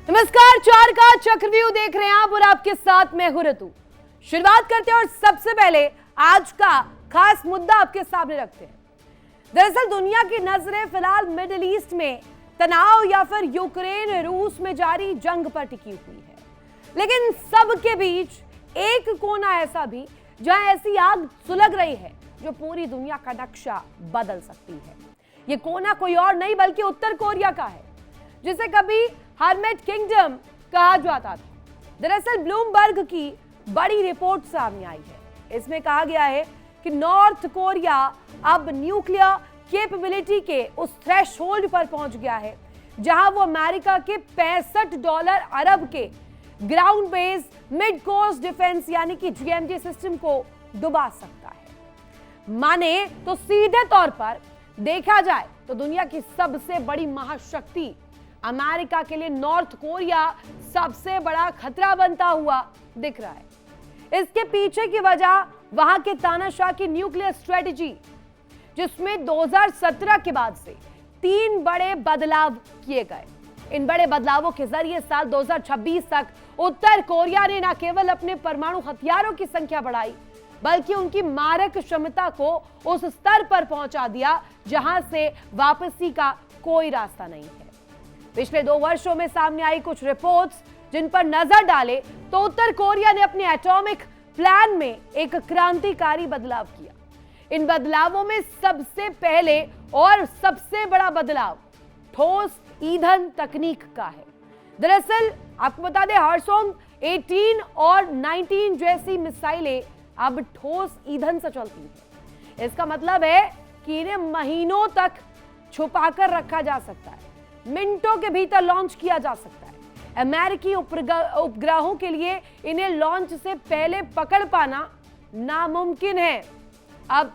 नमस्कार, चार का चक्रव्यूह देख रहे हैं आप और आपके साथ मैं हूं ऋतु। शुरुआत करते हैं और सबसे पहले आज का खास मुद्दा आपके सामने रखते हैं। दरअसल दुनिया की नजरें फिलहाल मिडिल ईस्ट में तनाव या फिर यूक्रेन रूस में जारी जंग पर टिकी हुई है, लेकिन सबके बीच एक कोना ऐसा भी जहां ऐसी आग सुलग रही है जो पूरी दुनिया का नक्शा बदल सकती है। ये कोना कोई और नहीं बल्कि उत्तर कोरिया का है, जिसे कभी हर्मिट किंगडम कहा जाता था। दरअसल ब्लूमबर्ग की बड़ी रिपोर्ट सामने आई है। इसमें कहा गया है कि नॉर्थ कोरिया अब न्यूक्लियर कैपेबिलिटी के उस थ्रेशहोल्ड पर पहुंच गया है जहां वो अमेरिका के $65 अरब के ground base mid course defence यानी कि GMD सिस्टम को डुबा सकता है। माने तो सीधे तौर पर देखा जाए तो दुनिया की सबसे बड़ी महाशक्ति अमेरिका के लिए नॉर्थ कोरिया सबसे बड़ा खतरा बनता हुआ दिख रहा है। इसके पीछे की वजह वहां के तानाशाह की न्यूक्लियर स्ट्रेटजी, जिसमें 2017 के बाद से 3 बड़े बदलाव किए गए। इन बड़े बदलावों के जरिए साल 2026 तक उत्तर कोरिया ने न केवल अपने परमाणु हथियारों की संख्या बढ़ाई, बल्कि उनकी मारक क्षमता को उस स्तर पर पहुंचा दिया जहां से वापसी का कोई रास्ता नहीं है। पिछले 2 वर्षों में सामने आई कुछ रिपोर्ट्स जिन पर नजर डाले तो उत्तर कोरिया ने अपने एटॉमिक प्लान में एक क्रांतिकारी बदलाव किया। इन बदलावों में सबसे पहले और सबसे बड़ा बदलाव ठोस ईंधन तकनीक का है। दरअसल आपको बता दें, हवसोंग 18 और 19 जैसी मिसाइलें अब ठोस ईंधन से चलती हैं। इसका मतलब है कि इन्हें महीनों तक छुपाकर रखा जा सकता है, मिनटों के भीतर लॉन्च किया जा सकता है। अमेरिकी उपग्रहों के लिए इन्हें लॉन्च से पहले पकड़ पाना नामुमकिन है। अब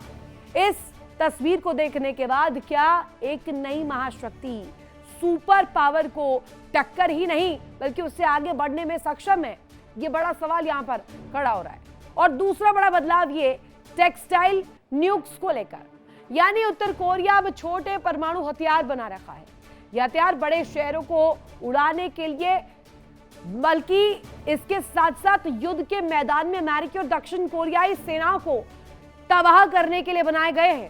इस तस्वीर को देखने के बाद क्या एक नई महाशक्ति सुपर पावर को टक्कर ही नहीं बल्कि उससे आगे बढ़ने में सक्षम है? ये बड़ा सवाल यहां पर खड़ा हो रहा है। और दूसरा बड़ा बदलाव ये टेक्सटाइल न्यूक्स को लेकर, यानी उत्तर कोरिया अब छोटे परमाणु हथियार बना रखा है। यह हथियार बड़े शहरों को उड़ाने के लिए, बल्कि इसके साथ साथ युद्ध के मैदान में अमेरिकी और दक्षिण कोरियाई सेनाओं को तबाह करने के लिए बनाए गए हैं।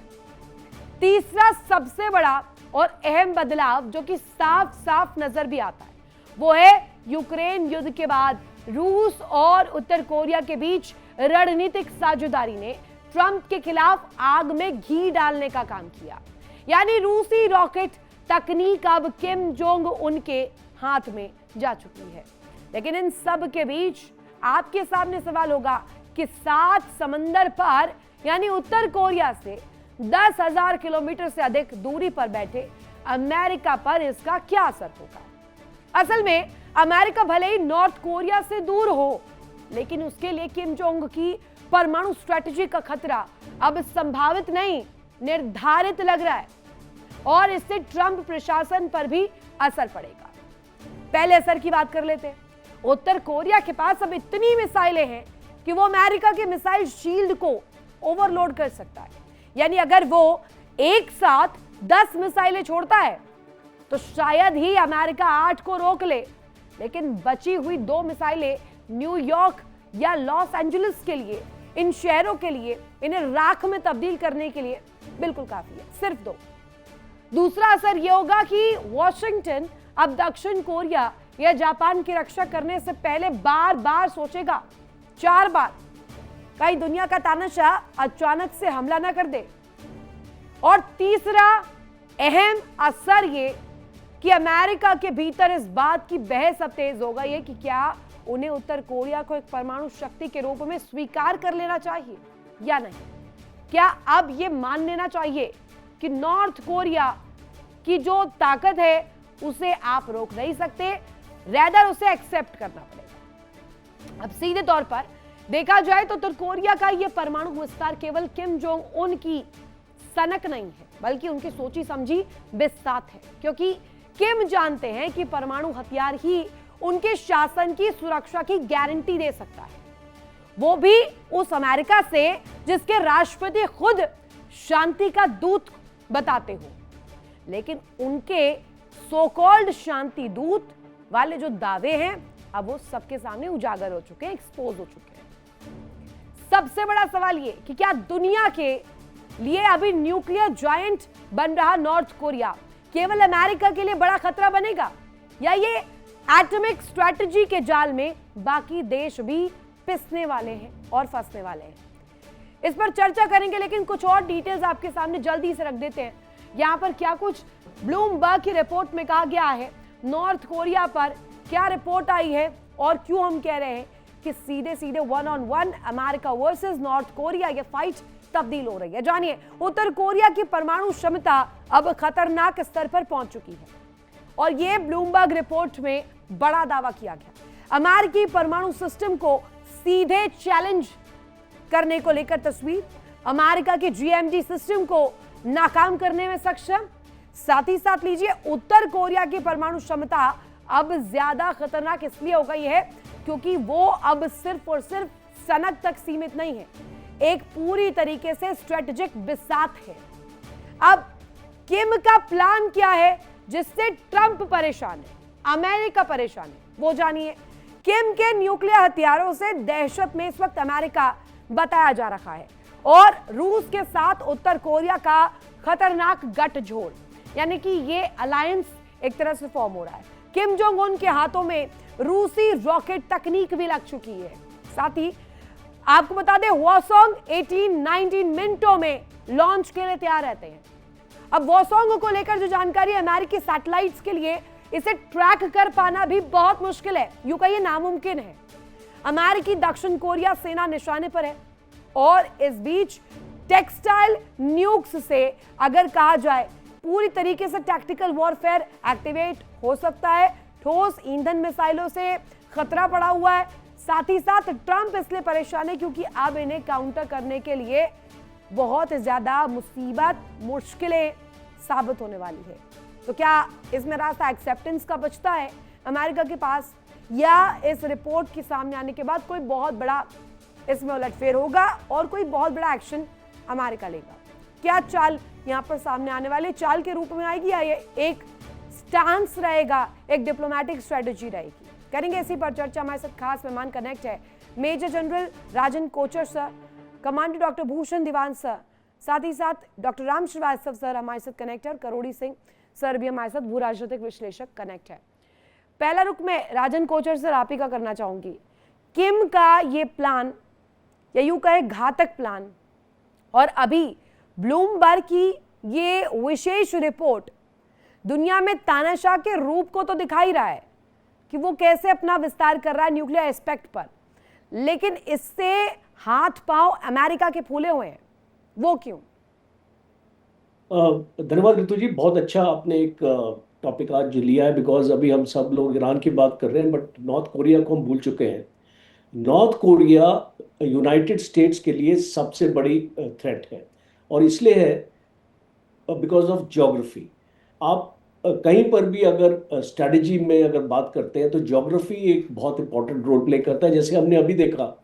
तीसरा सबसे बड़ा और अहम बदलाव जो कि साफ साफ नजर भी आता है, वो है यूक्रेन युद्ध के बाद रूस और उत्तर कोरिया के बीच रणनीतिक साझेदारी ने ट्रंप के खिलाफ आग में घी डालने का काम किया। यानी रूसी रॉकेट तकनीक अब किम जोंग उन के हाथ में जा चुकी है। लेकिन इन सब के बीच आपके सामने सवाल होगा कि 7 समंदर पार यानी उत्तर कोरिया से 10,000 किलोमीटर से अधिक दूरी पर बैठे अमेरिका पर इसका क्या असर होगा। असल में अमेरिका भले ही नॉर्थ कोरिया से दूर हो, लेकिन उसके लिए किम जोंग की परमाणु स्ट्रेटजी का खतरा अब संभावित नहीं, निर्धारित लग रहा है और इससे ट्रंप प्रशासन पर भी असर पड़ेगा। पहले असर की बात कर लेते हैं। उत्तर कोरिया के पास अब इतनी मिसाइलें हैं कि वो अमेरिका के मिसाइल शील्ड को ओवरलोड कर सकता है। यानी अगर वो एक साथ 10 मिसाइलें छोड़ता है तो शायद ही अमेरिका 8 को रोक ले, लेकिन बची हुई 2 मिसाइलें न्यूयॉर्क या लॉस एंजलिस के लिए, इन शहरों के लिए, इन्हें राख में तब्दील करने के लिए बिल्कुल काफी है, सिर्फ 2। दूसरा असर यह होगा कि वॉशिंगटन अब दक्षिण कोरिया या जापान की रक्षा करने से पहले बार बार सोचेगा, 4 बार, कहीं दुनिया का तानाशाह अचानक से हमला ना कर दे। और तीसरा अहम असर ये कि अमेरिका के भीतर इस बात की बहस अब तेज हो गई है कि क्या उन्हें उत्तर कोरिया को एक परमाणु शक्ति के रूप में स्वीकार कर लेना चाहिए या नहीं। क्या अब यह मान लेना चाहिए कि नॉर्थ कोरिया की जो ताकत है उसे आप रोक नहीं सकते, रैदर उसे एक्सेप्ट करना पड़ेगा। अब सीधे तौर पर देखा जाए तो उत्तर कोरिया का यह परमाणु विस्तार केवल किम जोंग उन की सनक नहीं है, बल्कि उनकी सोची समझी बिस्सात है, क्योंकि किम जानते हैं कि परमाणु हथियार ही उनके शासन की सुरक्षा की गारंटी दे सकता है, वो भी उस अमेरिका से जिसके राष्ट्रपति खुद शांति का दूत बताते हो। लेकिन उनके सो कॉल्ड शांति दूत वाले जो दावे हैं अब वो सबके सामने उजागर हो चुके हैं, एक्सपोज हो चुके हैं। सबसे बड़ा सवाल ये कि क्या दुनिया के लिए अभी न्यूक्लियर जायंट बन रहा नॉर्थ कोरिया केवल अमेरिका के लिए बड़ा खतरा बनेगा, या ये एटॉमिक स्ट्रैटेजी के जाल में बाकी देश भी पिसने वाले हैं और फंसने वाले हैं? इस पर चर्चा करेंगे, लेकिन कुछ और डिटेल्स आपके सामने जल्दी से रख देते हैं। यहां पर क्या कुछ ब्लूमबर्ग की रिपोर्ट में कहा गया है, नॉर्थ कोरिया पर क्या रिपोर्ट आई है और क्यों हम कह रहे हैं कि सीधे सीधे 1-on-1 America versus north Korea ये फाइट तब्दील हो रही है। जानिए, उत्तर कोरिया की परमाणु क्षमता अब खतरनाक स्तर पर पहुंच चुकी है और यह ब्लूमबर्ग रिपोर्ट में बड़ा दावा किया गया। अमेरिकी परमाणु सिस्टम को सीधे चैलेंज करने को लेकर तस्वीर, अमेरिका के जीएमडी सिस्टम को नाकाम करने में सक्षम। साथ ही साथ लीजिए, उत्तर कोरिया की परमाणु क्षमता अब ज्यादा खतरनाक इसलिए हो गई है क्योंकि वो अब सिर्फ और सिर्फ सनक तक सीमित नहीं है, एक पूरी तरीके से स्ट्रेटेजिक बिसात है। अब किम का प्लान क्या है जिससे ट्रंप परेशान है, अमेरिका परेशान है, वो जानिए। किम के न्यूक्लियर हथियारों से दहशत में इस वक्त अमेरिका बताया जा रहा है और रूस के साथ उत्तर कोरिया का खतरनाक गठजोड़, यानी कि ये अलायंस एक तरह से फॉर्म हो रहा है। किम जोंग उन के हाथों में रूसी रॉकेट तकनीक भी लग चुकी है। साथ ही आपको बता दें, हवासोंग 18-19 मिनटों में लॉन्च के लिए तैयार रहते हैं। अब हवासोंग को लेकर जो जानकारी अमेरिकी सैटेलाइट्स के लिए इसे ट्रैक कर पाना भी बहुत मुश्किल है, यूं कहिए नामुमकिन है। अमेरिकी दक्षिण कोरिया सेना निशाने पर है और इस बीच टेक्सटाइल न्यूक्स से अगर कहा जाए पूरी तरीके से टैक्टिकल वॉरफेयर एक्टिवेट हो सकता है। ठोस ईंधन मिसाइलों से खतरा पड़ा हुआ है। साथ ही साथ ट्रंप इसलिए परेशान है क्योंकि अब इन्हें काउंटर करने के लिए बहुत ज्यादा मुसीबत, मुश्किलें साबित होने वाली है। तो क्या इसमें रास्ता एक्सेप्टेंस का बचता है अमेरिका के पास, या इस रिपोर्ट के सामने आने के बाद कोई बहुत बड़ा इसमें उलटफेर होगा और कोई बहुत बड़ा एक्शन अमेरिका लेगा? क्या चाल यहां पर सामने आने वाले चाल के रूप में आएगी या ये एक स्टांस रहेगा, एक डिप्लोमेटिक स्ट्रेटेजी रहेगी? करेंगे इसी पर चर्चा। हमारे साथ खास मेहमान कनेक्ट है major general Rajan Kochar sir, commander doctor Bhushan Diwan sir, साथ ही साथ डॉक्टर राम श्रीवास्तव सर हमारे साथ कनेक्ट है और करोड़ी सिंह सर भी हमारे साथ भू राजनीतिक विश्लेषक कनेक्ट है। पहला रुख में राजन कोचर सर आप ही का करना चाहूंगी। किम का ये प्लान, या यूं कहे घातक प्लान, और अभी ब्लूमबर्ग की ये विशेष रिपोर्ट दुनिया में तानाशाह के रूप को तो दिखा ही रहा है कि वो कैसे अपना विस्तार कर रहा है न्यूक्लियर एस्पेक्ट पर, लेकिन इससे हाथ पांव अमेरिका के फूले हुए हैं, वो क्यों? धन्यवाद ऋतु जी, बहुत अच्छा आपने एक टॉपिक आज लिया है। बिकॉज अभी हम सब लोग ईरान की बात कर रहे हैं बट नॉर्थ कोरिया को हम भूल चुके हैं। नॉर्थ कोरिया यूनाइटेड स्टेट्स के लिए सबसे बड़ी थ्रेट है और इसलिए है बिकॉज ऑफ ज्योग्राफी। आप कहीं पर भी अगर स्ट्रेटजी में अगर बात करते हैं तो ज्योग्राफी एक बहुत इंपॉर्टेंट रोल प्ले करता है। जैसे हमने अभी देखा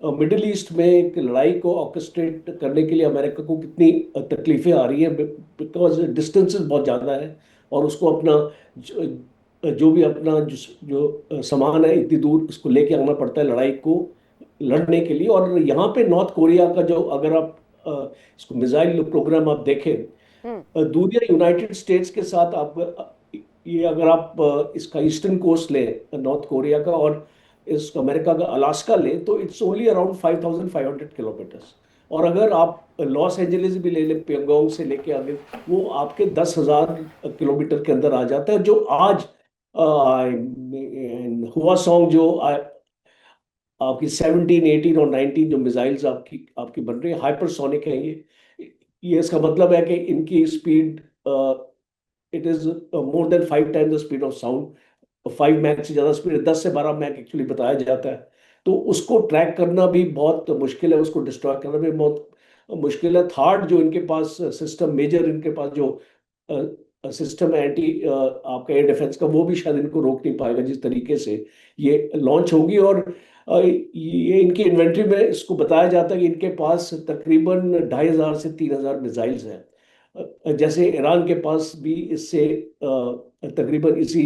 मिडिल ईस्ट में एक लड़ाई को ऑर्केस्ट्रेट करने के लिए अमेरिका को कितनी तकलीफें आ रही है, बिकॉज डिस्टेंसेस बहुत ज़्यादा है और उसको अपना जो भी अपना जो सामान है इतनी दूर उसको लेके आना पड़ता है लड़ाई को लड़ने के लिए। और यहाँ पे नॉर्थ कोरिया का जो अगर आप इसको मिसाइल प्रोग्राम आप देखें, दूरिया यूनाइटेड स्टेट्स के साथ आप ये अगर आप इसका ईस्टर्न कोस्ट ले नॉर्थ कोरिया का और इस अमेरिका का अलास्का ले तो इट्स ओनली अराउंड 5500 किलोमीटर्स। और अगर आप लॉस एंजलिस भी ले लें प्योंगयांग से लेके आगे, वो आपके 10,000 किलोमीटर के अंदर आ जाता है। जो आज हुआसोंग जो आपकी 17, 18 और 19 जो मिसाइल्स आपकी बन रही है हाइपरसोनिक है। ये इसका मतलब है कि इनकी speed it is more than 5 times the speed of sound. 5 Mach से ज़्यादा स्पीड है, 10 से 12 मैक एक्चुअली बताया जाता है। तो उसको ट्रैक करना भी बहुत मुश्किल है, उसको डिस्ट्रॉय करना भी बहुत मुश्किल है। थर्ड जो इनके पास सिस्टम मेजर इनके पास जो सिस्टम है एंटी आपका एयर डिफेंस का, वो भी शायद इनको रोक नहीं पाएगा जिस तरीके से ये लॉन्च होगी। और ये इनकी इन्वेंट्री में इसको बताया जाता है कि इनके पास तकरीबन 2500 से 3000 मिसाइल्स हैं। जैसे ईरान के पास भी इससे तकरीबन इसी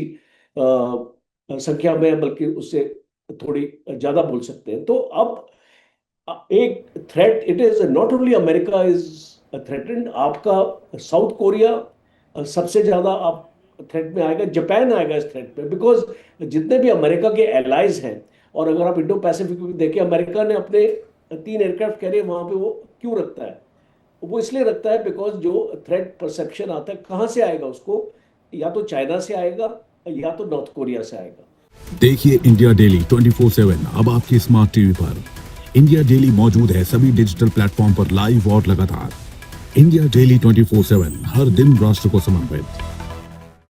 संख्या में, बल्कि उससे थोड़ी ज़्यादा बोल सकते हैं। तो अब एक threat, it is not only America is threatened, आपका साउथ कोरिया सबसे ज़्यादा आप थ्रेट में आएगा, जापान आएगा इस थ्रेट में, बिकॉज जितने भी अमेरिका के एलाइज हैं, और अगर आप इंडो पैसिफिक में देखें, अमेरिका ने अपने 3 एयरक्राफ्ट कैरियर वहाँ पे वो क्यों रखता है? वो इसलिए रखता है बिकॉज जो थ्रेट परसेप्शन आता है कहाँ से आएगा उसको, या तो चाइना से आएगा या तो नॉर्थ कोरिया से आएगा। देखिए इंडिया डेली 24/7 अब आपके स्मार्ट टीवी पर। इंडिया डेली मौजूद है सभी डिजिटल प्लेटफॉर्म पर लाइव और लगातार। इंडिया डेली 24/7 हर दिन राष्ट्र को समर्पित।